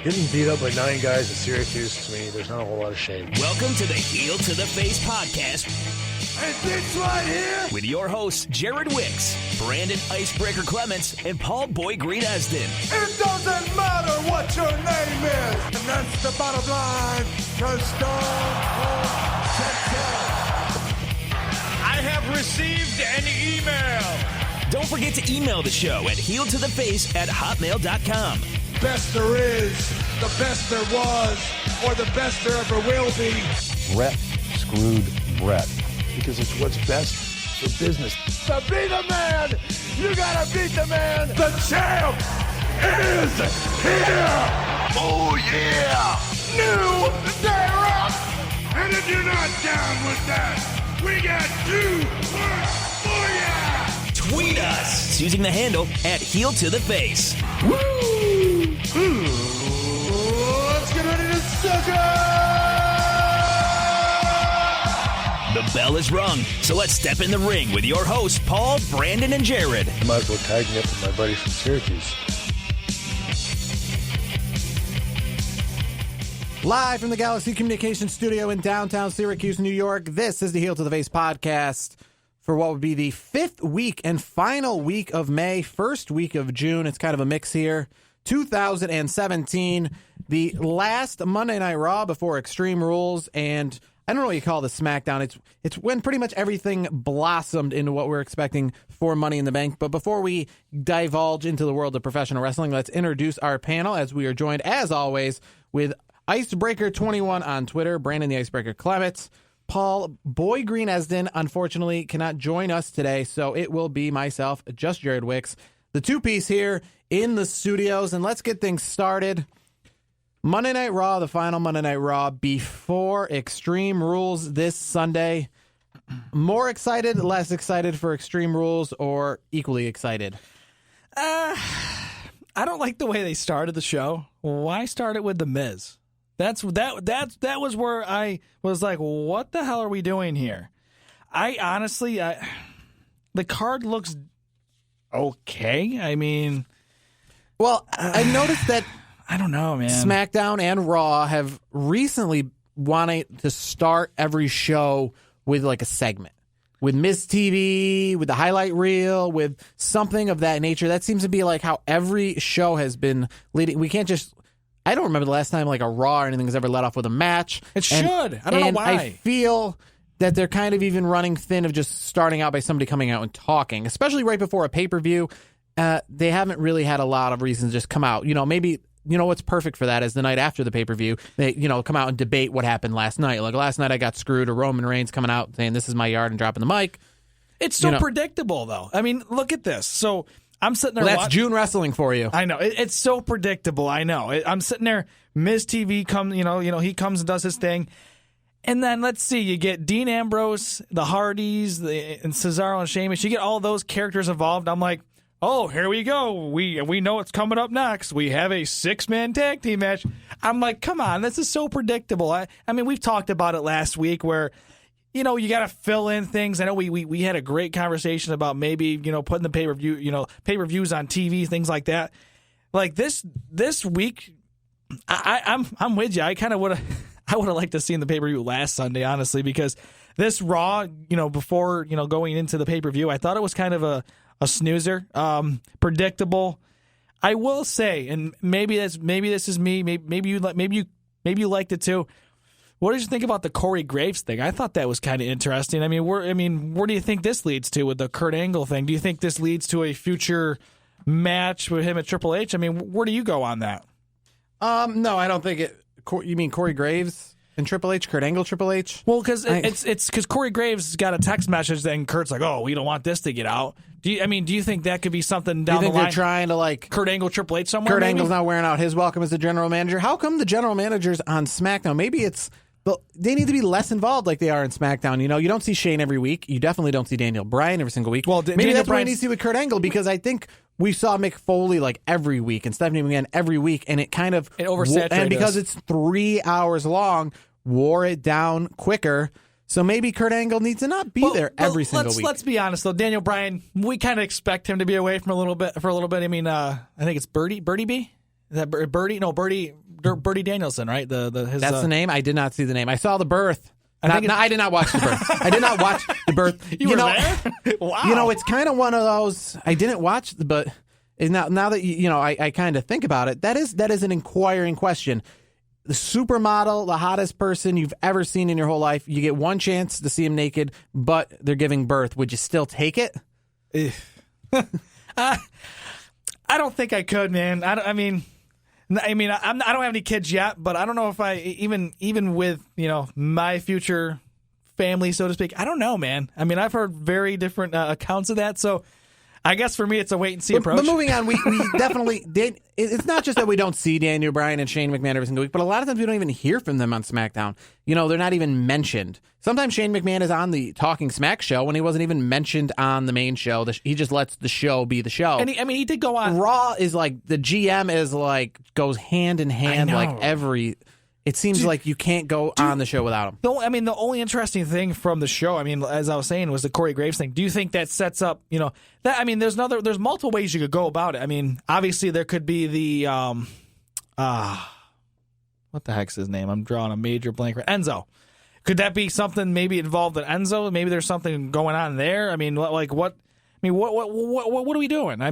Getting beat up by 9 guys at Syracuse, to me, there's not a whole lot of shame. Welcome to the Heel to the Face podcast. And this right here, with your hosts, Jared Wicks, Brandon Icebreaker Clements, and Paul Boy Green Esden. It doesn't matter what your name is. And that's the bottom line. I have received an email. Don't forget to email the show at heeltotheface@hotmail.com. Best there is, the best there was, or the best there ever will be. Brett screwed Brett because it's what's best for business. To be the man, you gotta beat the man. The champ is here. Oh yeah, New Day Rock. And if you're not down with that, we got 2 for ya. Tweet us using the handle @HeelToTheFace. Woo! Let's get ready to suck it! The bell is rung, so let's step in the ring with your hosts, Paul, Brandon, and Jared. I might as well tag me up with my buddy from Syracuse. Live from the Galaxy Communications Studio in downtown Syracuse, New York, this is the Heel to the Face podcast for what would be the 5th week and final week of May, first week of June. It's kind of a mix here. 2017, the last Monday Night Raw before Extreme Rules, and I don't know what you call the SmackDown. It's when pretty much everything blossomed into what we're expecting for Money in the Bank. But before we divulge into the world of professional wrestling, let's introduce our panel as we are joined, as always, with Icebreaker21 on Twitter, Brandon the Icebreaker Clements, Paul Boy Green Esden, unfortunately, cannot join us today, so it will be myself, just Jared Wicks, the two-piece here in the studios, and let's get things started. Monday Night Raw, the final Monday Night Raw before Extreme Rules this Sunday. More excited, less excited for Extreme Rules, or equally excited? I don't like the way they started the show. Why start it with The Miz? That was where I was like, what the hell are we doing here? I honestly, the card looks okay. I mean, well, I noticed that I don't know, man. SmackDown and Raw have recently wanted to start every show with like a segment. With Miz TV, with the highlight reel, with something of that nature. That seems to be like how every show has been leading. We can't just... I don't remember the last time like a Raw or anything has ever let off with a match. It should. I don't know why. I feel that they're kind of even running thin of just starting out by somebody coming out and talking, especially right before a pay-per-view. They haven't really had a lot of reasons to just come out. You know, maybe... You know what's perfect for that is the night after the pay-per-view, they, come out and debate what happened last night. Like, last night I got screwed, or Roman Reigns coming out saying, this is my yard, and dropping the mic. It's so predictable, though. I mean, look at this. So I'm sitting there. Well, that's June wrestling for you. I know. It's so predictable. I know. I'm sitting there. Miz TV comes, he comes and does his thing. And then let's see, you get Dean Ambrose, the Hardys, and Cesaro and Sheamus. You get all those characters involved. I'm like, oh, here we go. We know what's coming up next. We have a 6-man tag team match. I'm like, come on, this is so predictable. I mean, we've talked about it last week where, you got to fill in things. I know we had a great conversation about maybe, putting the pay-per-view, pay-per-views on TV, things like that. Like this week, I'm with you. I kind of would have liked to see the pay-per-view last Sunday, honestly, because this Raw, before, going into the pay-per-view, I thought it was kind of a snoozer, predictable. I will say, and maybe this is me. Maybe you liked it too. What did you think about the Corey Graves thing? I thought that was kind of interesting. I mean, where do you think this leads to with the Kurt Angle thing? Do you think this leads to a future match with him at Triple H? I mean, where do you go on that? No, I don't think it. You mean Corey Graves and Triple H, Kurt Angle, Triple H? Well, because it's because Corey Graves got a text message, then Kurt's like, "Oh, we don't want this to get out." Do you think that could be something down the line? They're trying to Kurt Angle, Triple H somewhere? Kurt Angle's not wearing out his welcome as the general manager. How come the general managers on SmackDown? Maybe it's they need to be less involved like they are in SmackDown. You don't see Shane every week. You definitely don't see Daniel Bryan every single week. Well, maybe that's what we need to see with Kurt Angle, because I think we saw Mick Foley every week and Stephanie McMahon every week, and it oversaturated. And because it's 3 hours long, wore it down quicker. So maybe Kurt Angle needs to not be there every single week. Let's be honest, though. Daniel Bryan, we kind of expect him to be away for a little bit. I mean, I think it's Birdie B. Is that Birdie? No, Birdie. Bertie Danielson, right? That's the name. I did not see the name. I saw the birth. I did not watch the birth. I did not watch the birth. You were there? Wow. You know, it's kind of one of those. I didn't watch, but now that I kind of think about it, that is an inquiring question. The supermodel, the hottest person you've ever seen in your whole life, you get one chance to see him naked, but they're giving birth. Would you still take it? I don't think I could, man. I don't have any kids yet, but I don't know if I even with my future family, so to speak. I don't know, man. I mean, I've heard very different accounts of that, so I guess for me it's a wait and see approach. But moving on, we definitely did. It's not just that we don't see Daniel Bryan and Shane McMahon every single week, but a lot of times we don't even hear from them on SmackDown. They're not even mentioned. Sometimes Shane McMahon is on the Talking Smack show when he wasn't even mentioned on the main show. He just lets the show be the show. And he did go on. Raw is like, the GM is like, goes hand in hand it seems like you can't go on the show without him. The only interesting thing from the show, as I was saying, was the Corey Graves thing. Do you think that sets up, there's multiple ways you could go about it. Obviously there could be the, what the heck's his name? I'm drawing a major blank. Enzo. Could that be something maybe involved in Enzo? Maybe there's something going on there. What are we doing?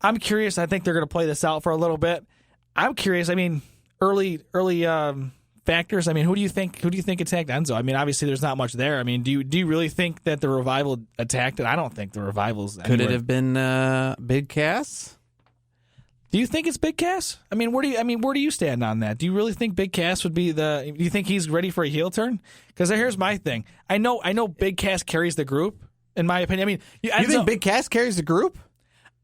I'm curious. I think they're going to play this out for a little bit. I'm curious. Early factors. Who do you think attacked Enzo? Obviously there's not much there. Do you really think that the Revival attacked it? I don't think the Revival's anywhere. Could it have been Big Cass? Do you think it's Big Cass? Where do you stand on that? Do you really think Big Cass would be do you think he's ready for a heel turn? Because here's my thing. I know Big Cass carries the group, in my opinion. You think Big Cass carries the group?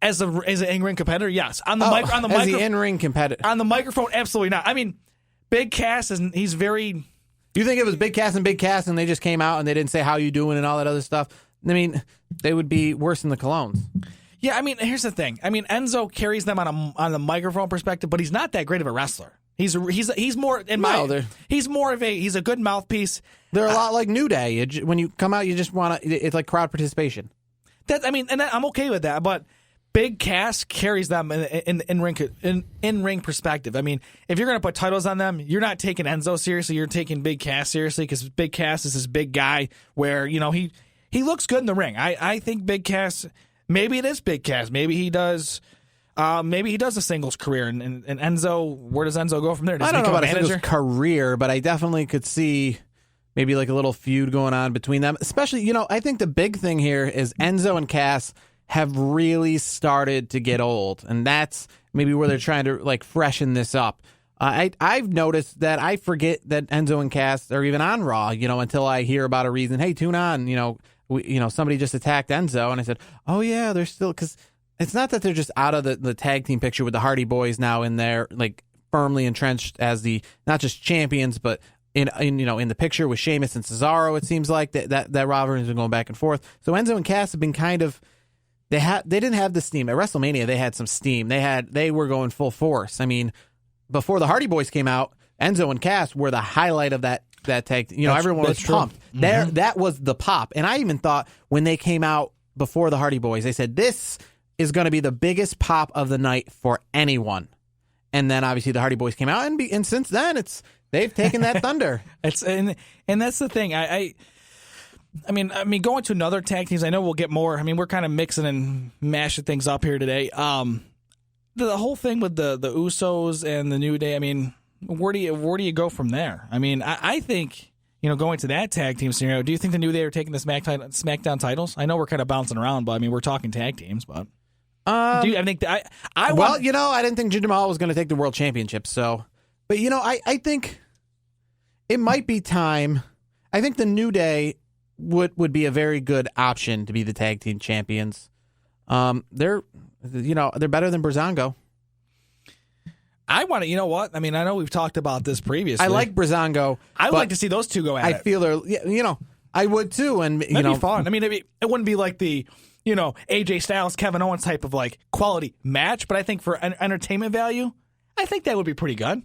As an in-ring competitor, yes. On the as the in-ring competitor. On the microphone, absolutely not. Big Cass he's very. Do you think it was Big Cass and they just came out and they didn't say how you doing and all that other stuff? They would be worse than the Colognes. Yeah, here's the thing. Enzo carries them on the microphone perspective, but he's not that great of a wrestler. He's more he's more of he's a good mouthpiece. They're a lot like New Day. When you come out, you just want to. It's like crowd participation. I'm okay with that, but Big Cass carries them in ring perspective. If you're going to put titles on them, you're not taking Enzo seriously. You're taking Big Cass seriously because Big Cass is this big guy where he looks good in the ring. I think Big Cass. Maybe it is Big Cass. Maybe he does. Maybe he does a singles career. And Enzo, where does Enzo go from there? Does I don't know about a manager? singles career, but I definitely could see maybe like a little feud going on between them. Especially, I think the big thing here is Enzo and Cass have really started to get old, and that's maybe where they're trying to freshen this up. I've noticed that I forget that Enzo and Cass are even on Raw, until I hear about a reason. Hey, tune on, somebody just attacked Enzo, and I said, oh yeah, they're still, because it's not that they're just out of the tag team picture with the Hardy Boys now in there, firmly entrenched as the not just champions, but in the picture with Sheamus and Cesaro. It seems like that rivalry has been going back and forth. So Enzo and Cass have been kind of. They didn't have the steam at WrestleMania. They had some steam. They were going full force. Before the Hardy Boys came out, Enzo and Cass were the highlight of that tag. Everyone was pumped. Mm-hmm. That was the pop. And I even thought when they came out before the Hardy Boys, they said this is going to be the biggest pop of the night for anyone. And then obviously the Hardy Boys came out, and since then they've taken that thunder. And that's the thing. Going to another tag teams, I know we'll get more. We're kind of mixing and mashing things up here today. The whole thing with the Usos and the New Day, where do you go from there? I think, going to that tag team scenario, do you think the New Day are taking the SmackDown titles? I know we're kind of bouncing around, but we're talking tag teams, but I didn't think Jinder Mahal was going to take the world championship, so, but I think it might be time. I think the New Day would be a very good option to be the tag team champions. They're better than Breezango. I want to, I know we've talked about this previously. I like Breezango. I would like to see those two go at it. I feel they're, I would too. And, that'd be fun. It wouldn't be like the, AJ Styles, Kevin Owens type of quality match, but I think for entertainment value, I think that would be pretty good.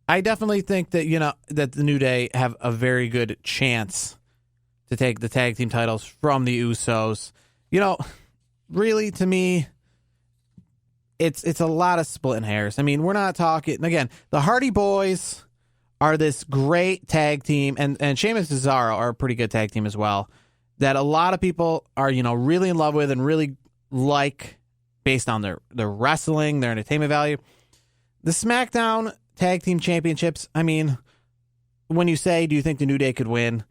I definitely think that, that the New Day have a very good chance to take the tag team titles from the Usos. Really, to me, it's a lot of splitting hairs. I mean, we're not talking again. The Hardy Boys are this great tag team, and Sheamus and Cesaro are a pretty good tag team as well. That a lot of people are really in love with and really like based on their wrestling, their entertainment value. The SmackDown Tag Team Championships. I mean, when you say, do you think the New Day could win?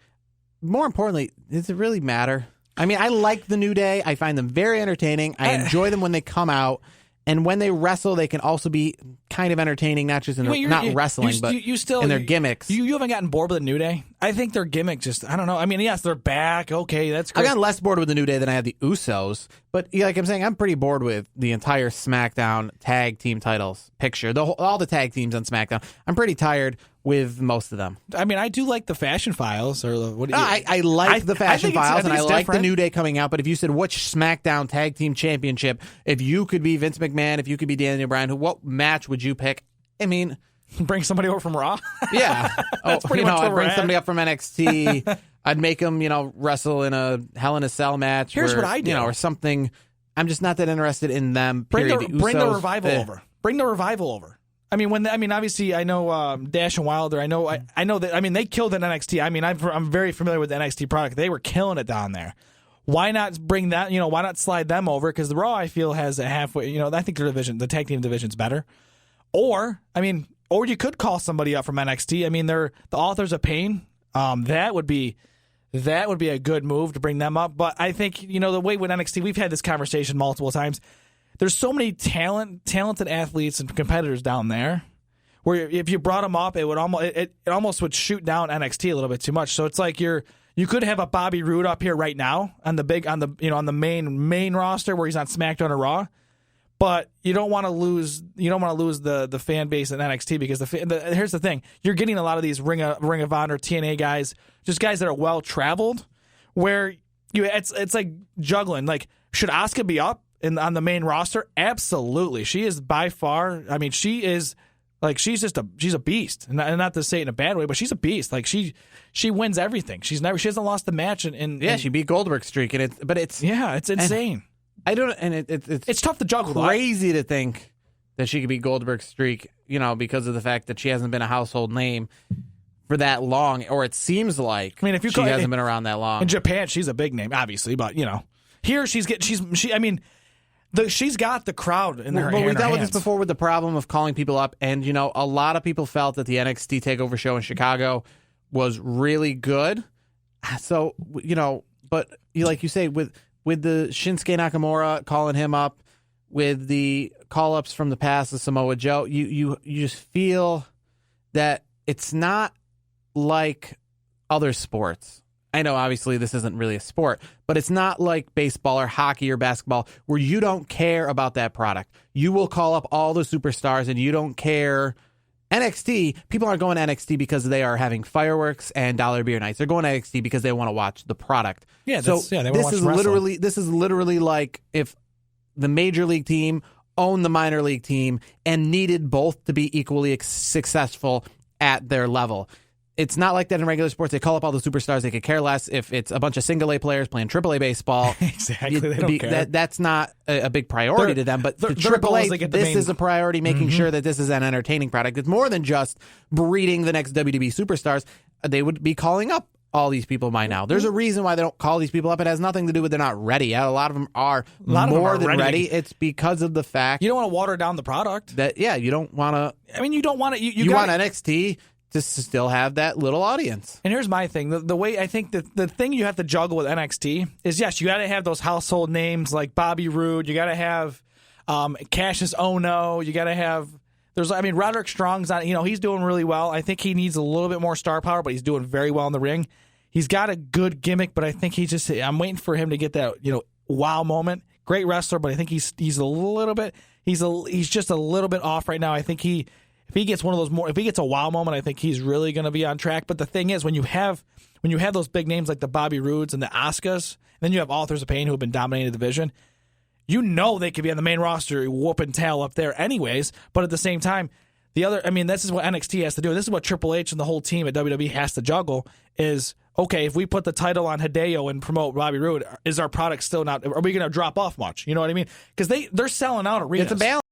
More importantly, does it really matter? I mean, I like the New Day. I find them very entertaining. I enjoy them when they come out. And when they wrestle, they can also be kind of entertaining, not just in wrestling, but in their gimmicks. You haven't gotten bored with the New Day? I think their gimmick just, I don't know. I mean, yes, they're back. Okay, that's great. I got less bored with the New Day than I had the Usos. But like I'm saying, I'm pretty bored with the entire SmackDown tag team titles picture. All the tag teams on SmackDown. I'm pretty tired with most of them. I mean, I do like the Fashion Files. Or what? I like the Fashion Files, and I like the New Day coming out. But if you said which SmackDown Tag Team Championship, if you could be Vince McMahon, if you could be Daniel Bryan, what match would you pick? I mean, bring somebody over from Raw. Yeah, That's pretty much I'd bring somebody up from NXT. I'd make them, wrestle in a Hell in a Cell match. Here's what I do, or something. I'm just not that interested in them. Bring the Revival over. Bring the Revival over. I mean, obviously, I know Dash and Wilder. I know that. I mean, they killed it in NXT. I mean, I'm very familiar with the NXT product. They were killing it down there. Why not bring that? Why not slide them over? Because the Raw, I feel, has a halfway. I think the tag team division's better. Or you could call somebody up from NXT. I mean, they're the Authors of Pain. That would be a good move to bring them up. But I think the way with NXT, we've had this conversation multiple times. There's so many talented athletes and competitors down there, where if you brought them up, it would almost would shoot down NXT a little bit too much. So it's like you could have a Bobby Roode up here right now on the main roster where he's on SmackDown or Raw, but you don't want to lose the fan base in NXT because here's the thing, you're getting a lot of these Ring of Honor, TNA guys, just guys that are well traveled, where it's like juggling. Like, should Asuka be up on the main roster? Absolutely. She is by far, I mean, she's a beast. And not to say it in a bad way, but she's a beast. Like, she wins everything. She hasn't lost a match she beat Goldberg's streak, and it's insane. It's tough to juggle. Crazy to think that she could beat Goldberg's streak, because of the fact that she hasn't been a household name for that long, or it seems like she hasn't been around that long. In Japan, she's a big name, obviously, but here she's got the crowd in her. But we dealt with hands. this before with the problem of calling people up, and a lot of people felt that the NXT Takeover show in Chicago was really good. So but like you say, with the Shinsuke Nakamura calling him up, with the call ups from the past of Samoa Joe, you just feel that it's not like other sports. I know, obviously, this isn't really a sport, but it's not like baseball or hockey or basketball where you don't care about that product. You will call up all the superstars and you don't care. NXT, people aren't going to NXT because they are having fireworks and dollar beer nights. They're going to NXT because they want to watch the product. Yeah, so they want to watch wrestling. This is literally like if the major league team owned the minor league team and needed both to be equally successful at their level. It's not like that in regular sports. They call up all the superstars. They could care less if it's a bunch of single A players playing triple A baseball. Exactly. They don't care. That's not a big priority to them. But the triple A, this is a priority, making sure that this is an entertaining product. It's more than just breeding the next WWE superstars. They would be calling up all these people by now. There's a reason why they don't call these people up. It has nothing to do with they're not ready. A lot of them are more than ready. It's because of the fact you don't want to water down the product. You don't want to. I mean, you don't want to. You want NXT to still have that little audience. And here's my thing. The way I think that the thing you have to juggle with NXT is, yes, you got to have those household names like Bobby Roode. You got to have Cassius Ohno. You got to have Roderick Strong's on. He's doing really well. I think he needs a little bit more star power, but he's doing very well in the ring. He's got a good gimmick, but I think I'm waiting for him to get that wow moment. Great wrestler, but I think he's a little bit he's just a little bit off right now. I think if he gets if he gets a wow moment, I think he's really going to be on track. But the thing is, when you have those big names like the Bobby Roodes and the Asukas, and then you have Authors of Pain who have been dominating the division, they could be on the main roster whooping tail up there anyways. But at the same time, this is what NXT has to do. This is what Triple H and the whole team at WWE has to juggle is, okay, if we put the title on Hideo and promote Bobby Roode, is our product still not, are we going to drop off much? You know what I mean? Because they're selling out arenas. It's a balance.